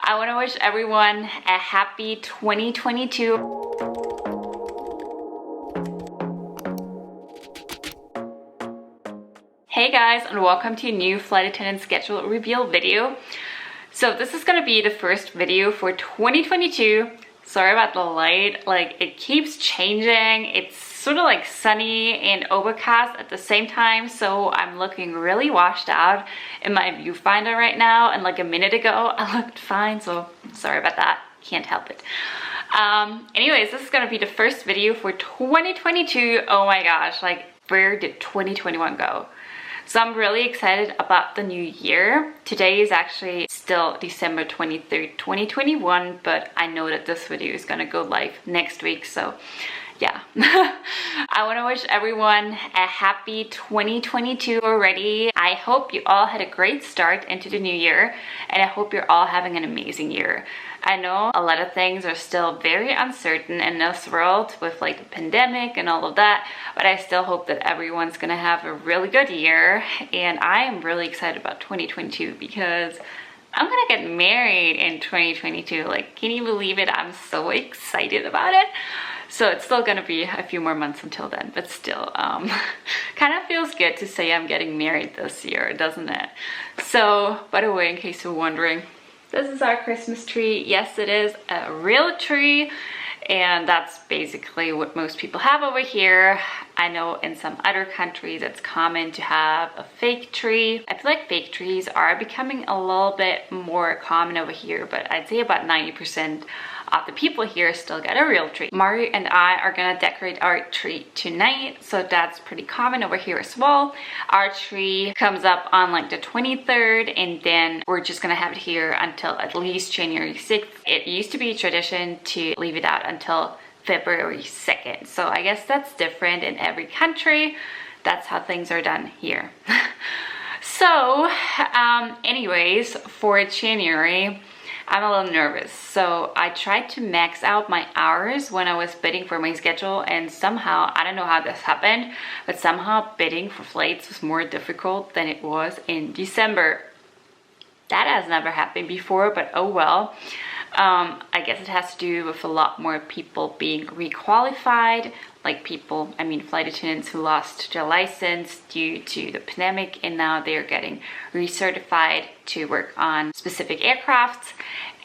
I want to wish everyone a happy 2022. Hey guys, and welcome to a new flight attendant schedule reveal video. So this is gonna be the first video for 2022. Sorry about the light, like it keeps changing. It's sort of like sunny and overcast at the same time, so I'm looking really washed out in my viewfinder right now, and like a minute ago I looked fine, so sorry about that, can't help it. Anyways, this is gonna be the first video for 2022. Oh my gosh, like where did 2021 go? So I'm really excited about the new year. Today is actually still December 23rd, 2021, but I know that this video is gonna go live next week, so yeah. I want to wish everyone a happy 2022 already. I hope you all had a great start into the new year, and I hope you're all having an amazing year. I know a lot of things are still very uncertain in this world with like the pandemic and all of that, but I still hope that everyone's gonna have a really good year, and I am really excited about 2022 because I'm gonna get married in 2022. Like, can you believe it? I'm so excited about it. So it's still gonna be a few more months until then, but still, kind of feels good to say I'm getting married this year, doesn't it? So, by the way, in case you're wondering, this is our Christmas tree. Yes, it is a real tree, and that's basically what most people have over here. I know in some other countries it's common to have a fake tree. I feel like fake trees are becoming a little bit more common over here, but I'd say about 90% of the people here still get a real tree. Mario and I are gonna decorate our tree tonight, so that's pretty common over here as well. Our tree comes up on like the 23rd, and then we're just gonna have it here until at least January 6th. It used to be a tradition to leave it out until February 2nd, so I guess that's different in every country. That's how things are done here. So anyways, for January, I'm a little nervous. So I tried to max out my hours when I was bidding for my schedule, and somehow, I don't know how this happened, but somehow bidding for flights was more difficult than it was in December. That has never happened before, but oh well. I guess it has to do with a lot more people being requalified, like people, I mean flight attendants who lost their license due to the pandemic, and now they're getting recertified to work on specific aircrafts.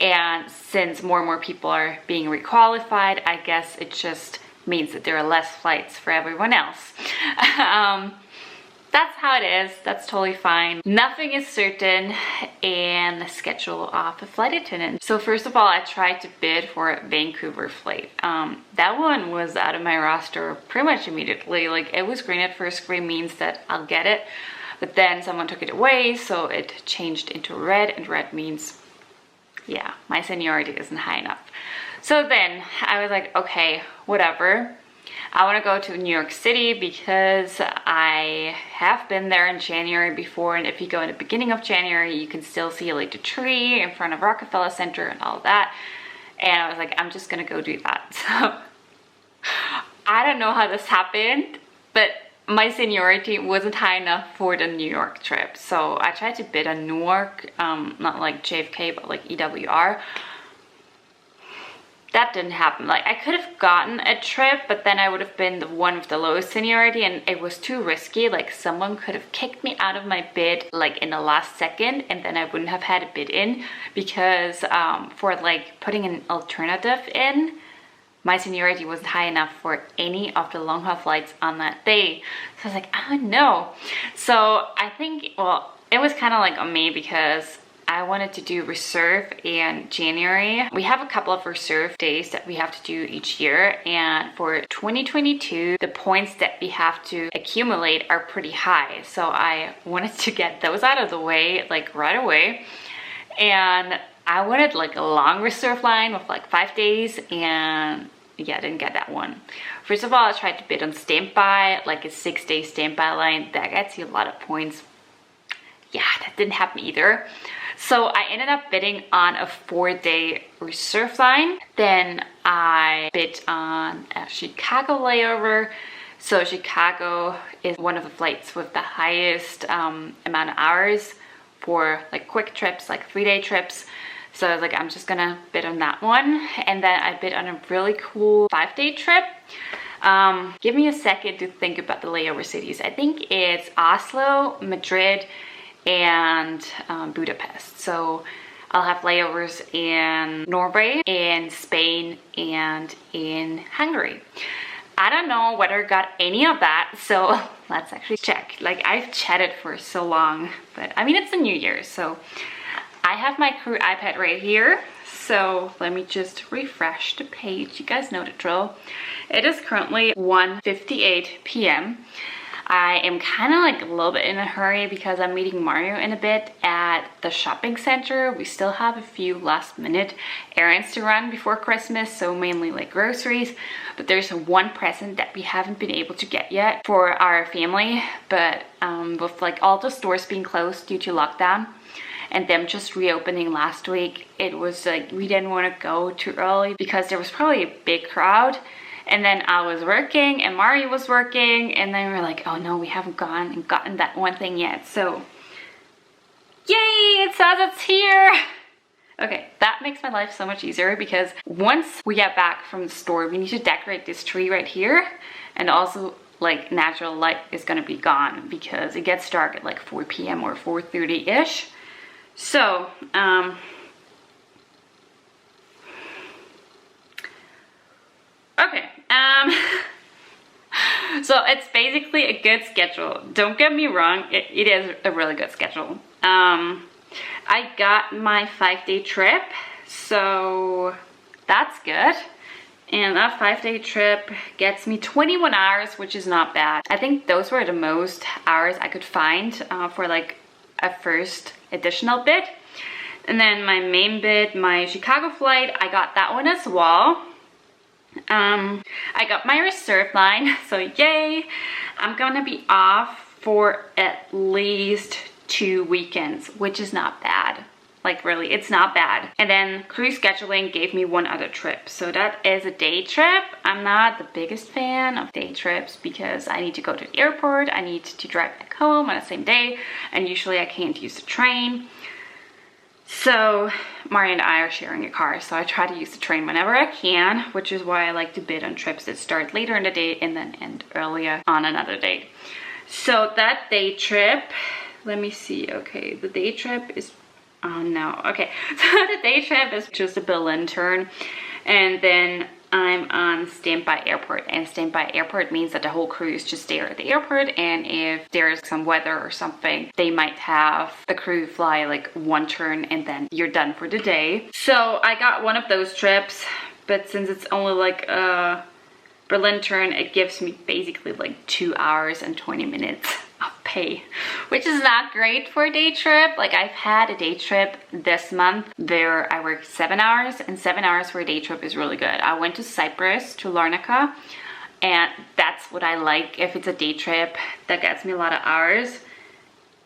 And since more and more people are being requalified, I guess it just means that there are less flights for everyone else. That's how it is. That's totally fine. Nothing is certain in the schedule of a flight attendant. So first of all, I tried to bid for a Vancouver flight. That one was out of my roster pretty much immediately. Like, it was green at first. Green means that I'll get it, but then someone took it away, so it changed into red, and red means, yeah, my seniority isn't high enough. So then I was like, okay, whatever. I want to go to New York City because I have been there in January before, and if you go in the beginning of January, you can still see like the tree in front of Rockefeller Center and all that. And I was like, I'm just gonna go do that. So I don't know how this happened, but my seniority wasn't high enough for the New York trip. So I tried to bid on Newark, not like JFK, but like EWR. That didn't happen. Like, I could have gotten a trip, but then I would have been the one with the lowest seniority, and it was too risky. Like, someone could have kicked me out of my bid like in the last second, and then I wouldn't have had a bid in, because for like putting an alternative in, my seniority wasn't high enough for any of the long haul flights on that day. So I was like, oh no. So I think, well, it was kind of like on me because I wanted to do reserve in January. We have a couple of reserve days that we have to do each year, and for 2022 the points that we have to accumulate are pretty high, so I wanted to get those out of the way like right away. And I wanted like a long reserve line with like 5 days, and yeah, I didn't get that one. First of all, I tried to bid on standby, like a 6-day standby line. That gets you a lot of points. Yeah, that didn't happen either. So I ended up bidding on a 4-day reserve line. Then I bid on a Chicago layover. So Chicago is one of the flights with the highest amount of hours for like quick trips, like 3-day trips. So I was like, I'm just gonna bid on that one. And then I bid on a really cool 5-day trip. Give me a second to think about the layover cities. I think it's Oslo, Madrid, and Budapest. So I'll have layovers in Norway, in Spain, and in Hungary. I don't know whether I got any of that, so let's actually check. Like, I've chatted for so long, but I mean, it's the new year, so I have my crew iPad right here. So let me just refresh the page. You guys know the drill. It is currently 1:58 p.m. I am kind of like a little bit in a hurry because I'm meeting Mario in a bit at the shopping center. We still have a few last minute errands to run before Christmas, so mainly like groceries. But there's one present that we haven't been able to get yet for our family. But with like all the stores being closed due to lockdown and them just reopening last week, it was like we didn't want to go too early because there was probably a big crowd. And then I was working and Mario was working, and then we were like, oh no, we haven't gone and gotten that one thing yet. So yay, it says it's here. Okay, that makes my life so much easier because once we get back from the store, we need to decorate this tree right here. And also like natural light is gonna be gone because it gets dark at like 4 p.m. or 4:30-ish. So, okay, so it's basically a good schedule. Don't get me wrong, it is a really good schedule. I got my 5-day trip, so that's good. And that 5-day trip gets me 21 hours, which is not bad. I think those were the most hours I could find for like a first additional bid. And then my main bid, my Chicago flight, I got that one as well. I got my reserve line, so yay. I'm gonna be off for at least 2 weekends, which is not bad. Like really, it's not bad. And then cruise scheduling gave me one other trip. So that is a day trip. I'm not the biggest fan of day trips because I need to go to the airport. I need to drive back home on the same day. And usually I can't use the train. So Mario and I are sharing a car, so I try to use the train whenever I can, which is why I like to bid on trips that start later in the day and then end earlier on another day. So that day trip, let me see, okay, the day trip is, oh no, okay, so the day trip is just a Berlin turn, and then I'm on standby airport, and standby airport means that the whole crew is just there at the airport, and if there's some weather or something, they might have the crew fly like one turn and then you're done for the day. So I got one of those trips, but since it's only like a Berlin turn, it gives me basically like 2 hours and 20 minutes of pay, which is not great for a day trip. Like I've had a day trip this month where I worked 7 hours, and 7 hours for a day trip is really good. I went to Cyprus, to Larnaca, and that's what I like. If it's a day trip, that gets me a lot of hours.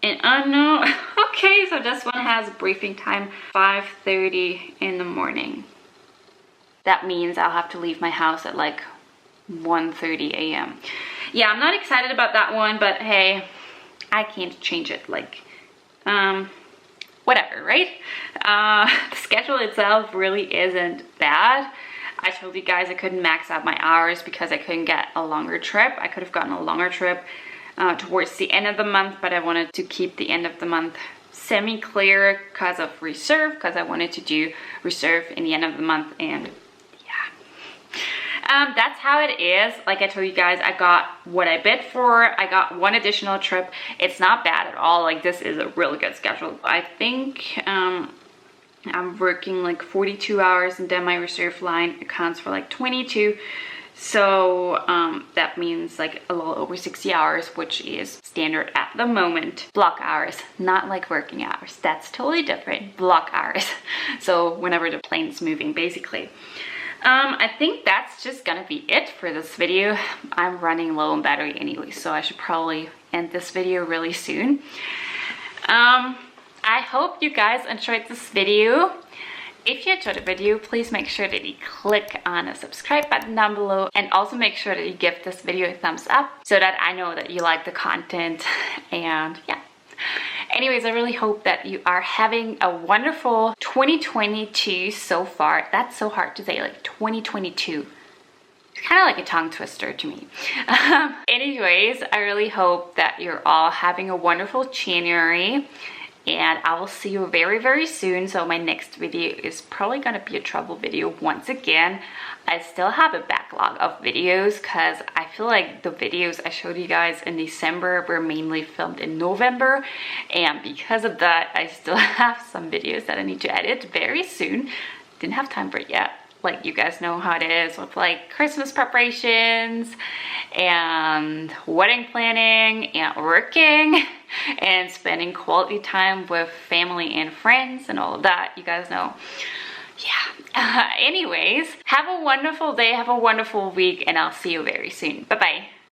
And oh no, okay, so this one has a briefing time 5:30 in the morning. That means I'll have to leave my house at like 1:30 a.m. Yeah, I'm not excited about that one, but hey, I can't change it. Like, whatever, right? The schedule itself really isn't bad. I told you guys I couldn't max out my hours because I couldn't get a longer trip. I could have gotten a longer trip towards the end of the month, but I wanted to keep the end of the month semi-clear because of reserve, because I wanted to do reserve in the end of the month, and that's how it is. Like I told you guys, I got what I bid for. I got one additional trip. It's not bad at all. Like this is a really good schedule. I think I'm working like 42 hours, and then my reserve line accounts for like 22. So that means like a little over 60 hours, which is standard at the moment. Block hours, not like working hours. That's totally different. Block hours. So whenever the plane's moving, basically. I think that's just gonna be it for this video. I'm running low on battery anyway, so I should probably end this video really soon. I hope you guys enjoyed this video. If you enjoyed the video, please make sure that you click on the subscribe button down below, and also make sure that you give this video a thumbs up so that I know that you like the content. And yeah. Anyways, I really hope that you are having a wonderful 2022 so far. That's so hard to say, like 2022. It's kind of like a tongue twister to me. Anyways, I really hope that you're all having a wonderful January, and I will see you very, very soon. So my next video is probably gonna be a travel video once again. I still have a backlog of videos because I feel like the videos I showed you guys in December were mainly filmed in November, and because of that, I still have some videos that I need to edit very soon. Didn't have time for it yet. Like, you guys know how it is with like Christmas preparations and wedding planning and working and spending quality time with family and friends and all of that. You guys know. Yeah. Anyways, have a wonderful day, have a wonderful week, and I'll see you very soon. Bye bye.